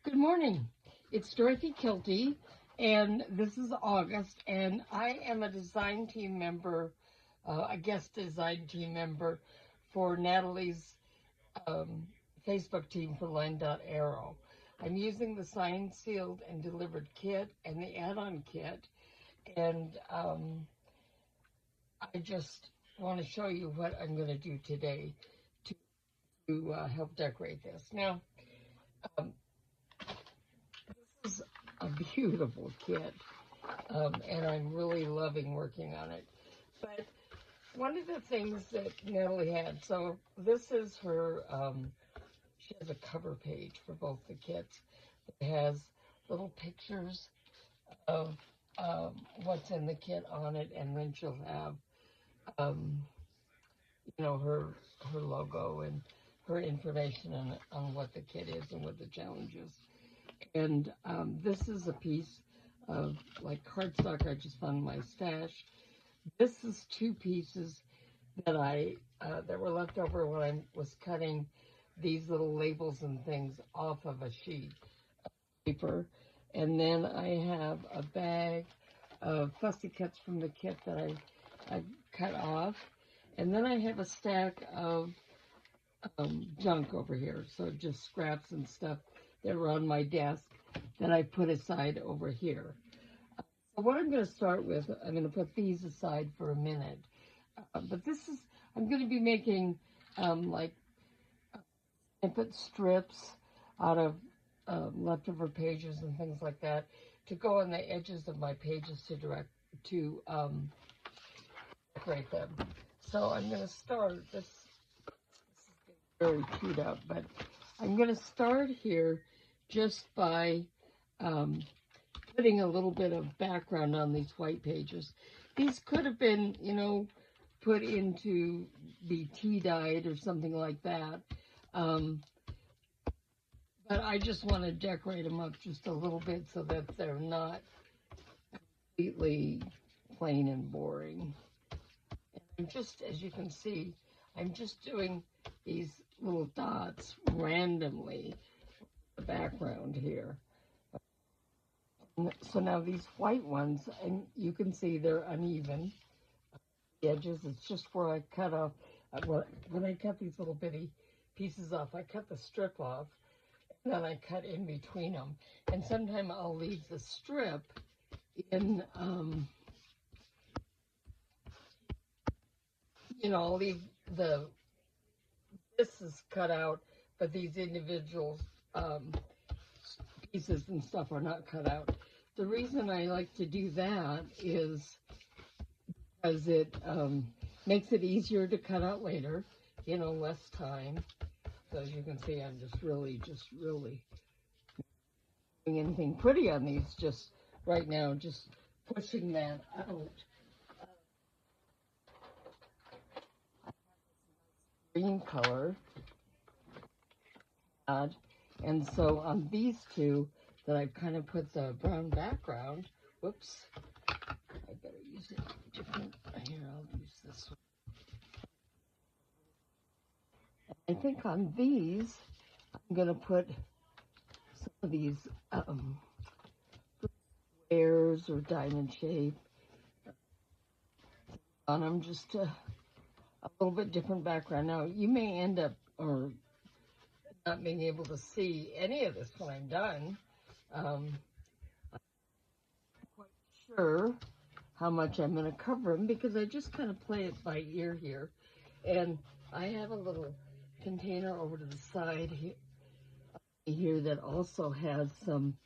Good morning. It's Dorothy Kilty, and this is August, and I am a design team member, a guest design team member for Natalie's um, Facebook team for Line Arrow. I'm using the signed, sealed, and delivered kit and the add-on kit, and I just want to show you what I'm going to do today to help decorate this. Now, um, this is a beautiful kit. And I'm really loving working on it. But one of the things that Natalie had, so this is her, she has a cover page for both the kits. It has little pictures of what's in the kit on it, and then she'll have, um, her logo and her information on what the kit is and what the challenge is. And this is a piece of like cardstock I just found in my stash. This is two pieces that were left over when I was cutting these little labels and things off of a sheet of paper. And then I have a bag of fussy cuts from the kit that I cut off. And then I have a stack of junk over here. So just scraps and stuff that were on my desk that I put aside over here. So what I'm going to start with, I'm going to put these aside for a minute. But I'm going to be making like snippet strips out of leftover pages and things like that to go on the edges of my pages to decorate them. So I'm going to start this is very chewed up, but I'm going to start here just by um, putting a little bit of background on these white pages. These could have been, put into be tea dyed or something like that. Um, but I just want to decorate them up just a little bit so that they're not completely plain and boring. And I'm just, as you can see, I'm just doing these little dots randomly in the background here. So now these white ones, and you can see they're uneven. The edges, it's just where I cut off. When I cut these little bitty pieces off, I cut the strip off, and then I cut in between them. And sometimes I'll leave the strip in, I'll leave this is cut out, but these individual um, pieces and stuff are not cut out. The reason I like to do that is because it makes it easier to cut out later, less time. So as you can see, I'm just really doing anything pretty on these just right now, just pushing that out. Green color. And so on these two that I've kind of put the brown background, whoops, I better use it different. Here, I'll use this one. I think on these, I'm going to put some of these squares or diamond shape on them, just a little bit different background. Now, you may end up or not being able to see any of this when I'm done. I'm not quite sure how much I'm going to cover them because I just kind of play it by ear here. And I have a little container over to the side here that also has some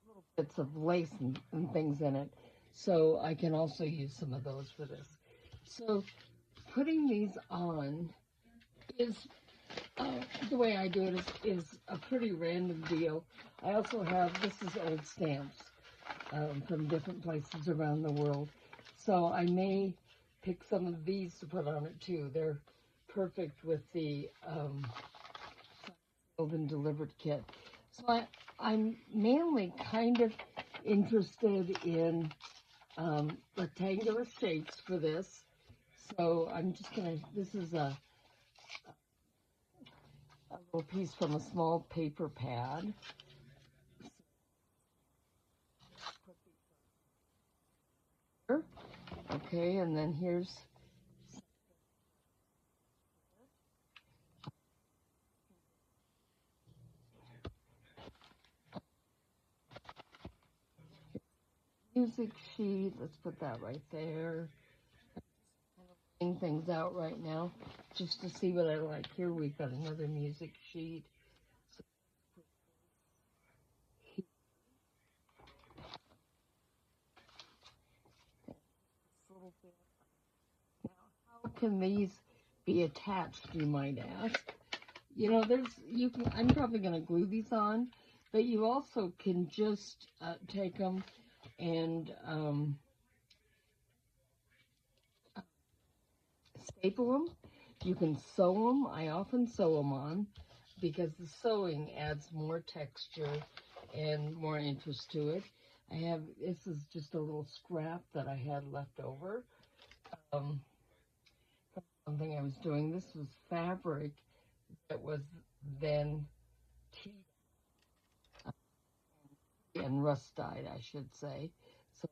little bits of lace and things in it. So I can also use some of those for this. So putting these on is the way I do it is a pretty random deal. I also have, this is old stamps from different places around the world. So I may pick some of these to put on it too. They're perfect with the sealed and delivered kit. So I'm mainly kind of interested in rectangular shapes for this. So I'm just gonna, this is a little piece from a small paper pad. Okay, and then here's music sheet. Let's put that right there. Laying things out right now just to see what I like. Here we've got another music sheet. So, little bit. Now, how can these be attached, you might ask? You know, I'm probably going to glue these on, but you also can just take them and staple them. You can sew them. I often sew them on because the sewing adds more texture and more interest to it. This is just a little scrap that I had left over. Something I was doing. This was fabric that was then tea and rust dyed, I should say. So,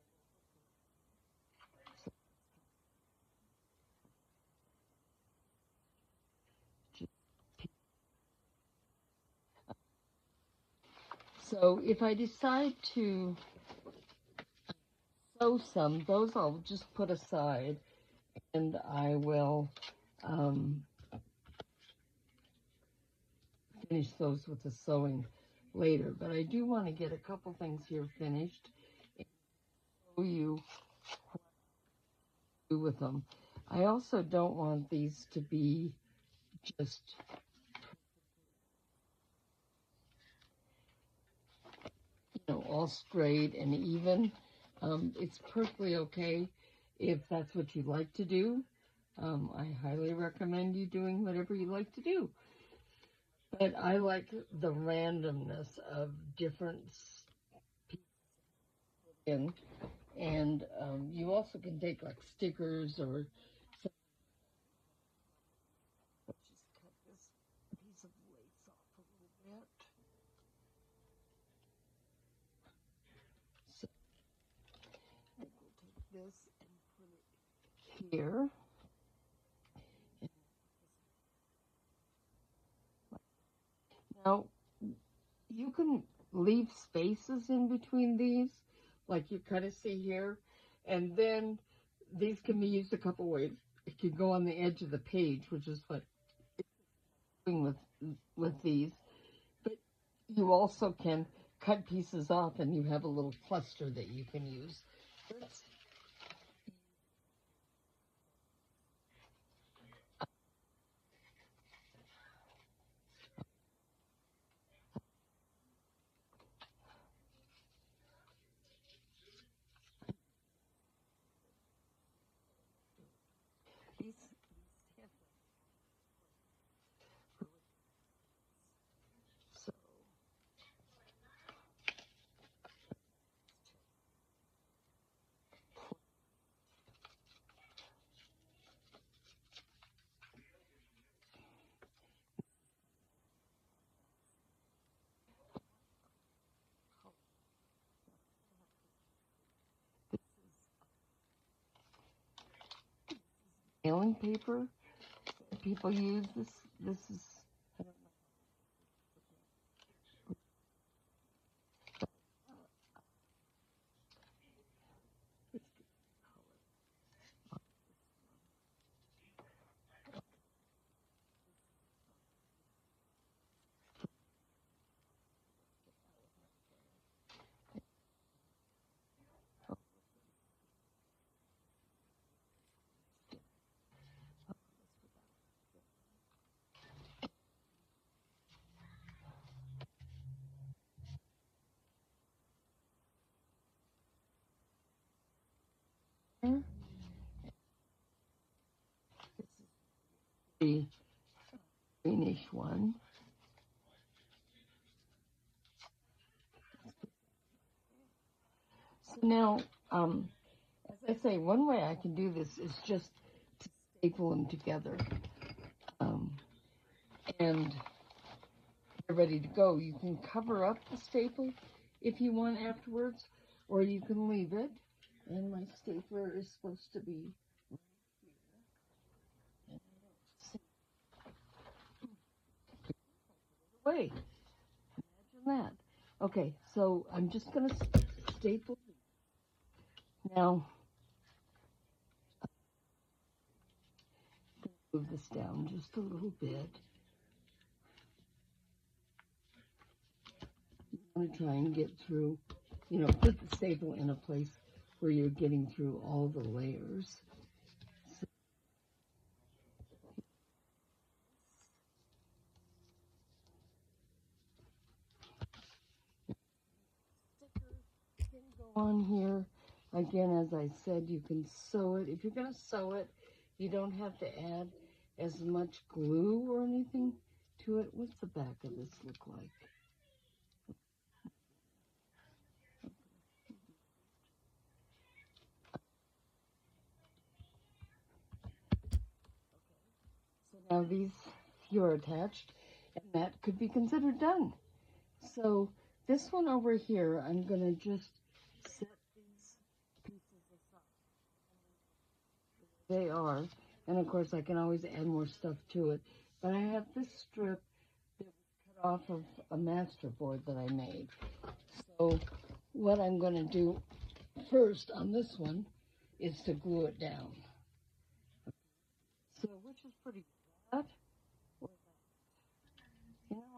so if I decide to sew some, those I'll just put aside, and I will finish those with the sewing later. But I do want to get a couple things here finished and show you what to do with them. I also don't want these to be just, all straight and even. It's perfectly okay if that's what you like to do. I highly recommend you doing whatever you like to do. But I like the randomness of different pieces. And you also can take like stickers or some, let's just cut this piece of lace off a little bit. So I think we'll take this and put it here. Now you can leave spaces in between these, like you kind of see here, and then these can be used a couple ways. It could go on the edge of the page, which is what I'm doing with these. But you also can cut pieces off, and you have a little cluster that you can use. Let's, these so mailing paper that people use. This is, I don't know. This is the greenish one. So now, as I say, one way I can do this is just to staple them together. Um, and they're ready to go. You can cover up the staple if you want afterwards, or you can leave it. And my stapler is supposed to be away. Imagine that. Okay, so I'm just going to staple. Now, move this down just a little bit. You want to try and get through, put the staple in a place where you're getting through all the layers. So, sticker can go on here. Again, as I said, you can sew it. If you're going to sew it, you don't have to add as much glue or anything to it. What's the back of this look like? So now these few are attached, and that could be considered done. So this one over here, I'm going to just set these pieces aside. They are, and of course I can always add more stuff to it. But I have this strip that was cut off of a master board that I made. So what I'm going to do first on this one is to glue it down. So which is pretty good.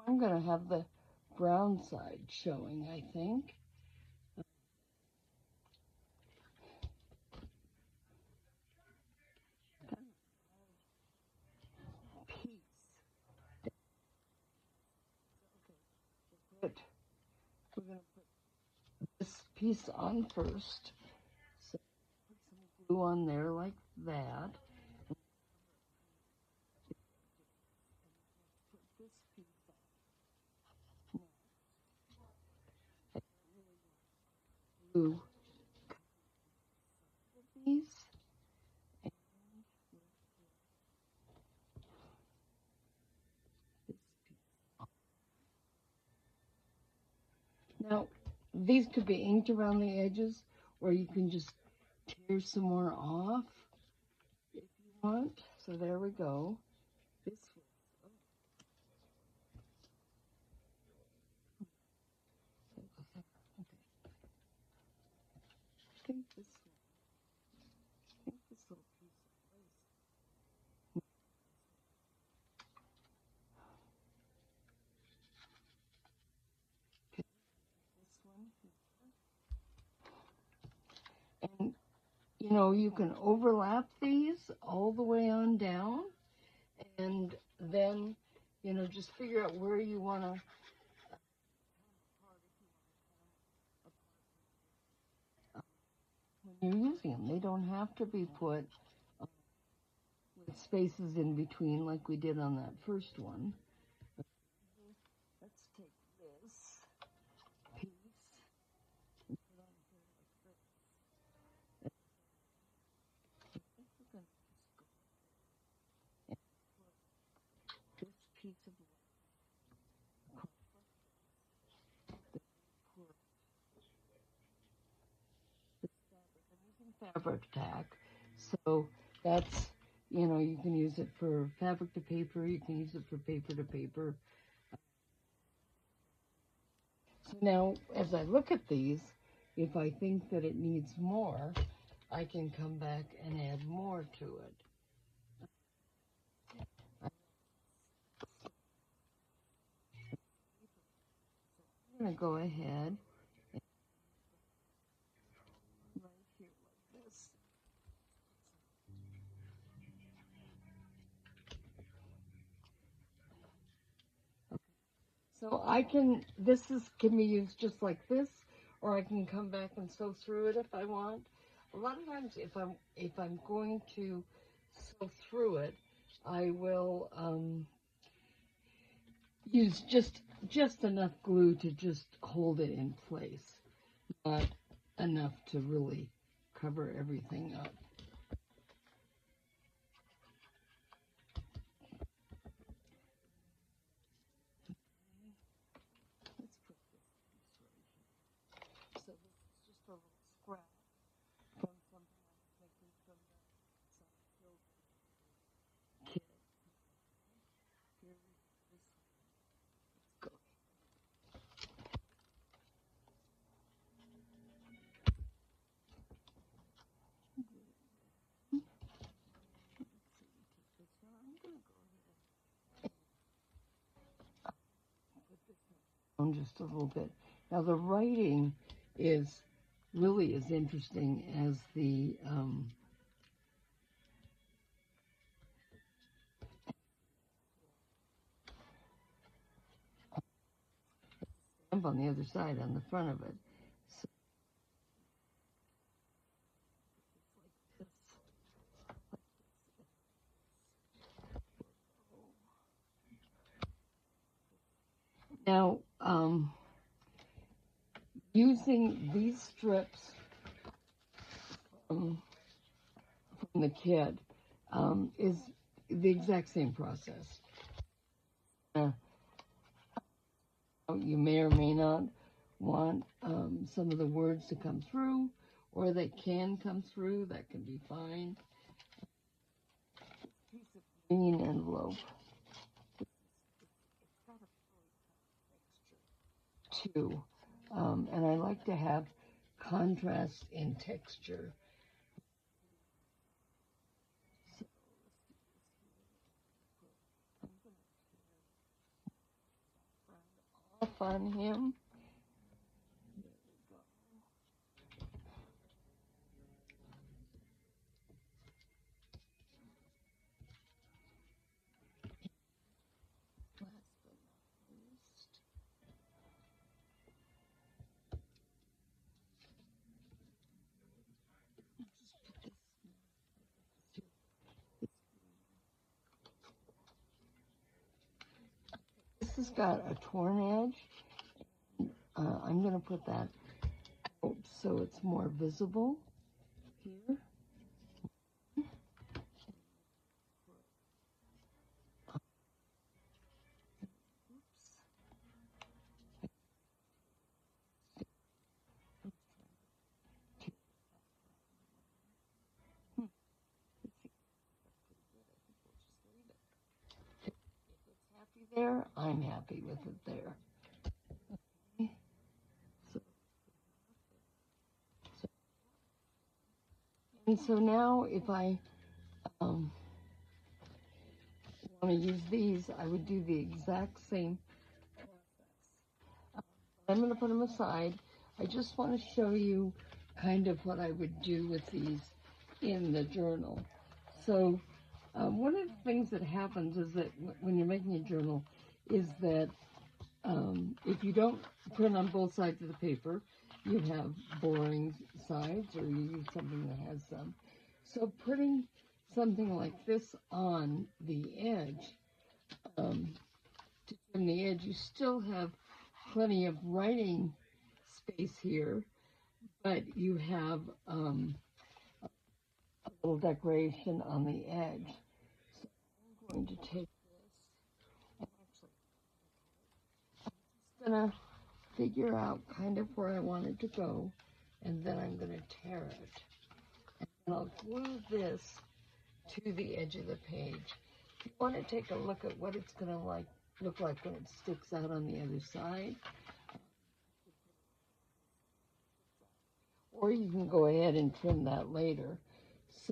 I'm going to have the brown side showing, I think. We're going to put this piece on first. So put some glue on there like that. Put this piece on. Glue these. Now, these could be inked around the edges, or you can just tear some more off if you want. So there we go. This one. I think this little piece of lace. Okay, this one. And you can overlap these all the way on down, and then, just figure out where you want to. When you're using them, they don't have to be put with spaces in between like we did on that first one. Let's take this piece and put on here like this. I think we're going to just go and put this piece of fabric tack. So that's, you can use it for fabric to paper, you can use it for paper to paper. So now, as I look at these, if I think that it needs more, I can come back and add more to it. I'm going to go ahead and right here like this. So can be used just like this, or I can come back and sew through it if I want. A lot of times, if I'm going to sew through it, I will use just enough glue to just hold it in place, not enough to really cover everything up. down just a little bit. Now the writing is really as interesting as the stamp on the other side, on the front of it. So now, using these strips from the kit is the exact same process. You may or may not want some of the words to come through, or they can come through. That can be fine. Piece of green envelope. Too, and I like to have contrast in texture. Off on him. This has got a torn edge. I'm going to put that out so it's more visible here. There, I'm happy with it there. Okay. And so now if I want to use these, I would do the exact same process. I'm going to put them aside. I just want to show you kind of what I would do with these in the journal. So one of the things that happens is that when you're making a journal is that if you don't print on both sides of the paper, you have boring sides, or you use something that has some. So putting something like this on the edge, to trim the edge, you still have plenty of writing space here, but you have a little decoration on the edge. So I'm going to take this, and actually, I'm just going to figure out kind of where I want it to go, and then I'm going to tear it. And I'll glue this to the edge of the page. If you want to take a look at what it's going to look like when it sticks out on the other side, or you can go ahead and trim that later.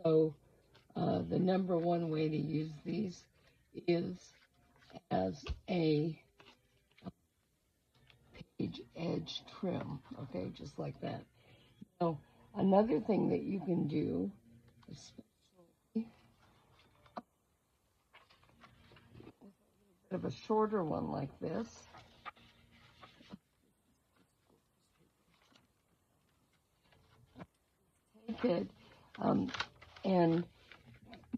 So the number one way to use these is as a page edge trim, okay, just like that. Now, another thing that you can do, especially of a shorter one like this, take it and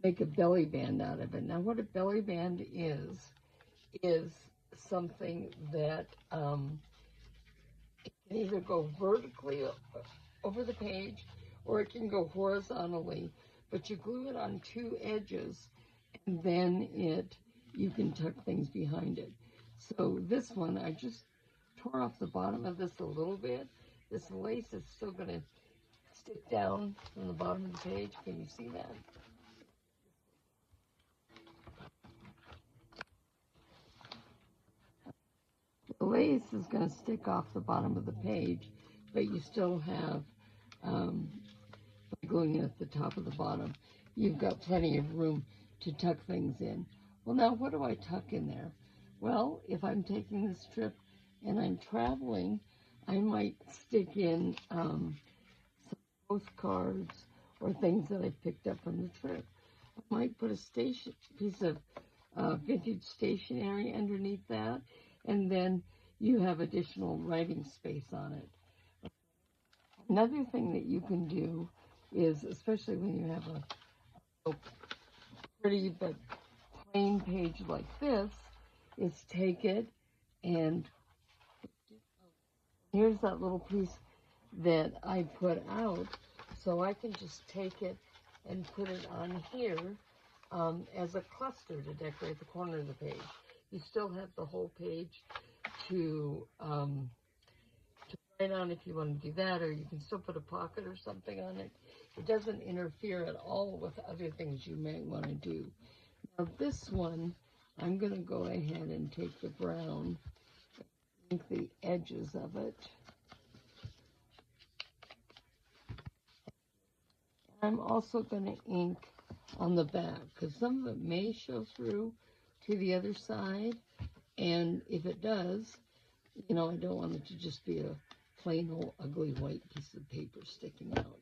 make a belly band out of it. Now, what a belly band is something that it can either go vertically over the page, or it can go horizontally, but you glue it on two edges, and then you can tuck things behind it. So this one, I just tore off the bottom of this a little bit. This lace is still going to stick down from the bottom of the page. Can you see that? The lace is going to stick off the bottom of the page, but you still have, by gluing it at the top of the bottom, you've got plenty of room to tuck things in. Well, now what do I tuck in there? Well, if I'm taking the strip and I'm traveling, I might stick in some postcards or things that I picked up from the trip. I might put a piece of vintage stationery underneath that, and then you have additional writing space on it. Another thing that you can do is, especially when you have a pretty but plain page like this, is take it and here's that little piece that I put out, so I can just take it and put it on here as a cluster to decorate the corner of the page. You still have the whole page to write on if you want to do that, or you can still put a pocket or something on it. It doesn't interfere at all with other things you may want to do. Now this one, I'm going to go ahead and take the brown, ink the edges of it. I'm also going to ink on the back because some of it may show through to the other side, and if it does, you know, I don't want it to just be a plain old ugly white piece of paper sticking out.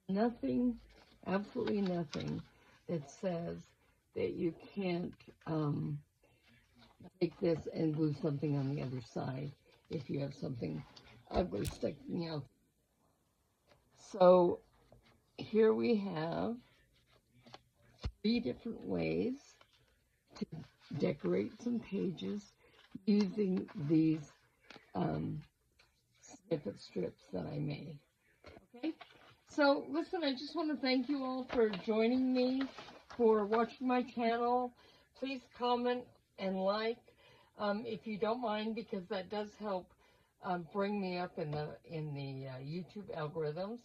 Nothing, absolutely nothing that says that you can't take this and glue something on the other side if you have something ugly sticking out. So here we have 3 different ways to decorate some pages using these snippet strips that I made. Okay, so listen, I just want to thank you all for joining me, for watching my channel. Please comment and like if you don't mind, because that does help bring me up in the YouTube algorithms.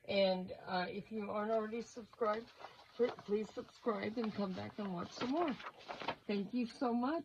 And if you aren't already subscribed, please subscribe and come back and watch some more. Thank you so much.